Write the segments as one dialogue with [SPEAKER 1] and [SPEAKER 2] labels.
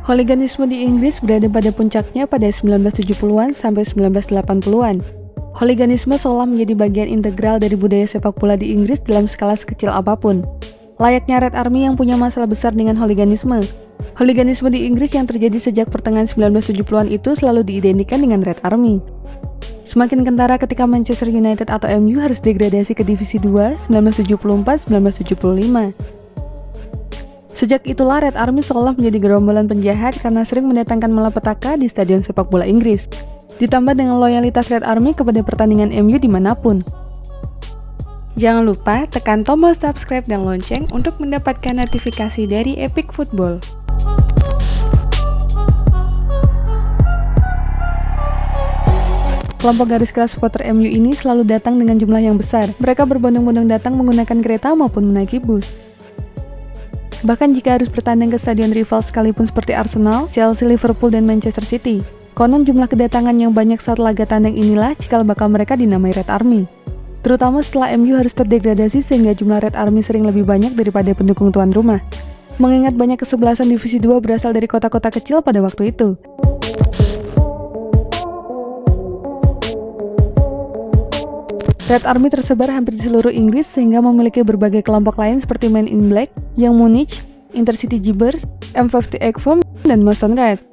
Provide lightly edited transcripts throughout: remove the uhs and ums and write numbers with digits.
[SPEAKER 1] Hooliganisme di Inggris berada pada puncaknya pada 1970-an sampai 1980-an. Hooliganisme seolah menjadi bagian integral dari budaya sepak bola di Inggris dalam skala sekecil apapun. Layaknya Red Army yang punya masalah besar dengan hooliganisme. Hooliganisme di Inggris yang terjadi sejak pertengahan 1970-an itu selalu diidentikan dengan Red Army. Semakin kentara ketika Manchester United atau MU harus degradasi ke Divisi 2 1974-1975. Sejak itulah Red Army seolah menjadi gerombolan penjahat karena sering mendatangkan malapetaka di stadion sepak bola Inggris. Ditambah dengan loyalitas Red Army kepada pertandingan MU dimanapun.
[SPEAKER 2] Jangan lupa tekan tombol subscribe dan lonceng untuk mendapatkan notifikasi dari Epic Football.
[SPEAKER 1] Kelompok garis keras supporter MU ini selalu datang dengan jumlah yang besar. Mereka berbondong-bondong datang menggunakan kereta maupun menaiki bus. Bahkan jika harus bertanding ke stadion rival sekalipun seperti Arsenal, Chelsea, Liverpool, dan Manchester City. Konon jumlah kedatangan yang banyak saat laga tandang inilah cikal bakal mereka dinamai Red Army. Terutama setelah MU harus terdegradasi sehingga jumlah Red Army sering lebih banyak daripada pendukung tuan rumah. Mengingat banyak kesebelasan Divisi 2 berasal dari kota-kota kecil pada waktu itu. Red Army tersebar hampir di seluruh Inggris sehingga memiliki berbagai kelompok lain seperti Men in Black, Young Munich, Intercity Gibbers, M58 Firm, dan Boston Red.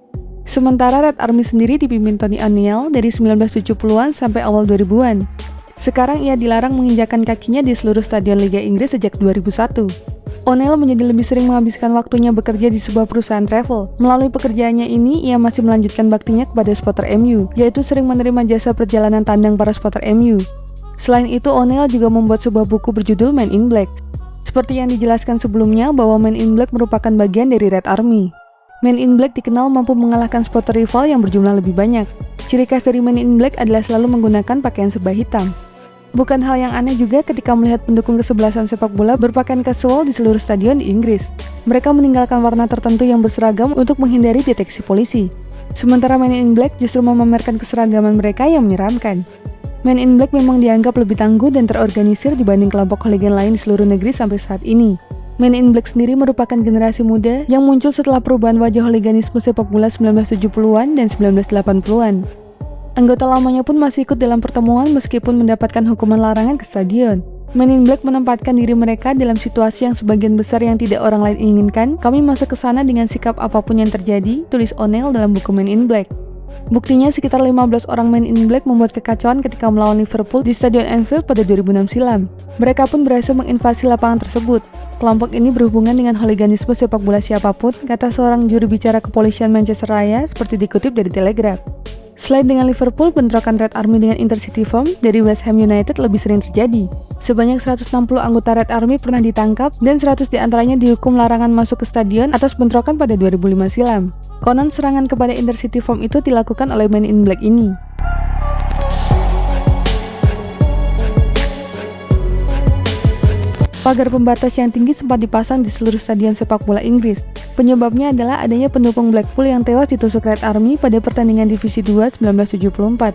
[SPEAKER 1] Sementara Red Army sendiri dipimpin Tony O'Neill dari 1970-an sampai awal 2000-an. Sekarang ia dilarang menginjakan kakinya di seluruh stadion Liga Inggris sejak 2001. O'Neill menjadi lebih sering menghabiskan waktunya bekerja di sebuah perusahaan travel. Melalui pekerjaannya ini, ia masih melanjutkan baktinya kepada supporter MU, yaitu sering menerima jasa perjalanan tandang para supporter MU. Selain itu, O'Neill juga membuat sebuah buku berjudul Men in Black. Seperti yang dijelaskan sebelumnya bahwa Men in Black merupakan bagian dari Red Army. Men in Black dikenal mampu mengalahkan supporter rival yang berjumlah lebih banyak. Ciri khas dari Men in Black adalah selalu menggunakan pakaian serba hitam. Bukan hal yang aneh juga ketika melihat pendukung kesebelasan sepak bola berpakaian casual di seluruh stadion di Inggris. Mereka meninggalkan warna tertentu yang berseragam untuk menghindari deteksi polisi. Sementara Men in Black justru memamerkan keseragaman mereka yang menyeramkan. Men in Black memang dianggap lebih tangguh dan terorganisir dibanding kelompok hooligan lain di seluruh negeri sampai saat ini. Men in Black sendiri merupakan generasi muda yang muncul setelah perubahan wajah hooliganisme sepak bola 1970-an dan 1980-an. Anggota lamanya pun masih ikut dalam pertemuan meskipun mendapatkan hukuman larangan ke stadion. Men in Black menempatkan diri mereka dalam situasi yang sebagian besar yang tidak orang lain inginkan. Kami masuk ke sana dengan sikap apapun yang terjadi, tulis O'Neill dalam buku Men in Black. Buktinya sekitar 15 orang Men in Black membuat kekacauan ketika melawan Liverpool di Stadion Anfield pada 2006 silam. Mereka pun berhasil menginvasi lapangan tersebut. Kelompok ini berhubungan dengan hooliganisme sepak bola siapapun, kata seorang juru bicara kepolisian Manchester Raya seperti dikutip dari Telegraph. Selain dengan Liverpool, bentrokan Red Army dengan Intercity Firm dari West Ham United lebih sering terjadi. Sebanyak 160 anggota Red Army pernah ditangkap dan 100 diantaranya dihukum larangan masuk ke stadion atas bentrokan pada 2005 silam. Konon serangan kepada Intercity Firm itu dilakukan oleh Men in Black ini. Pagar pembatas yang tinggi sempat dipasang di seluruh stadion sepak bola Inggris. Penyebabnya adalah adanya pendukung Blackpool yang tewas ditusuk Red Army pada pertandingan Divisi 2 1974.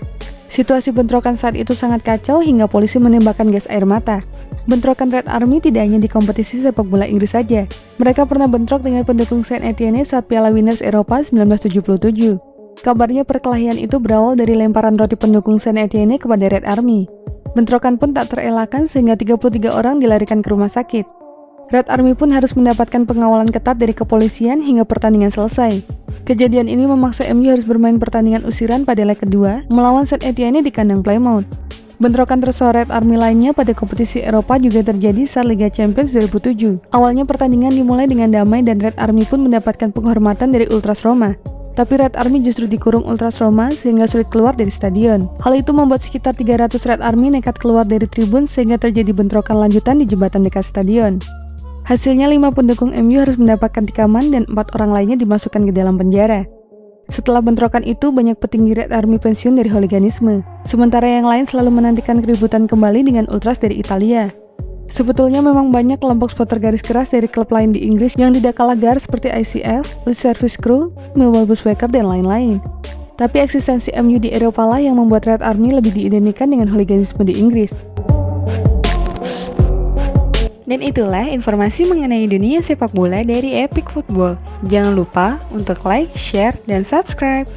[SPEAKER 1] Situasi bentrokan saat itu sangat kacau hingga polisi menembakkan gas air mata. Bentrokan Red Army tidak hanya di kompetisi sepak bola Inggris saja. Mereka pernah bentrok dengan pendukung Saint Etienne saat Piala Winners Eropa 1977. Kabarnya perkelahian itu berawal dari lemparan roti pendukung Saint Etienne kepada Red Army. Bentrokan pun tak terelakkan sehingga 33 orang dilarikan ke rumah sakit. Red Army pun harus mendapatkan pengawalan ketat dari kepolisian hingga pertandingan selesai. Kejadian ini memaksa MU harus bermain pertandingan usiran pada leg kedua melawan Saint Etienne di kandang Plymouth. Bentrokan tersuar Red Army lainnya pada kompetisi Eropa juga terjadi saat Liga Champions 2007. Awalnya pertandingan dimulai dengan damai dan Red Army pun mendapatkan penghormatan dari Ultras Roma. Tapi Red Army justru dikurung Ultras Roma sehingga sulit keluar dari stadion. Hal itu membuat sekitar 300 Red Army nekat keluar dari tribun sehingga terjadi bentrokan lanjutan di jembatan dekat stadion. Hasilnya 5 pendukung MU harus mendapatkan tikaman dan 4 orang lainnya dimasukkan ke dalam penjara. Setelah bentrokan itu, banyak petinggi Red Army pensiun dari hooliganisme. Sementara yang lain selalu menantikan keributan kembali dengan Ultras dari Italia. Sebetulnya memang banyak kelompok supporter garis keras dari klub lain di Inggris yang tidak kalah gar seperti ICF, Leeds Service Crew, Millwall Bushwhacker, dan lain-lain. Tapi eksistensi MU di Eropa lah yang membuat Red Army lebih diidentikan dengan hooliganisme di Inggris.
[SPEAKER 2] Dan itulah informasi mengenai dunia sepak bola dari Epic Football. Jangan lupa untuk like, share, dan subscribe.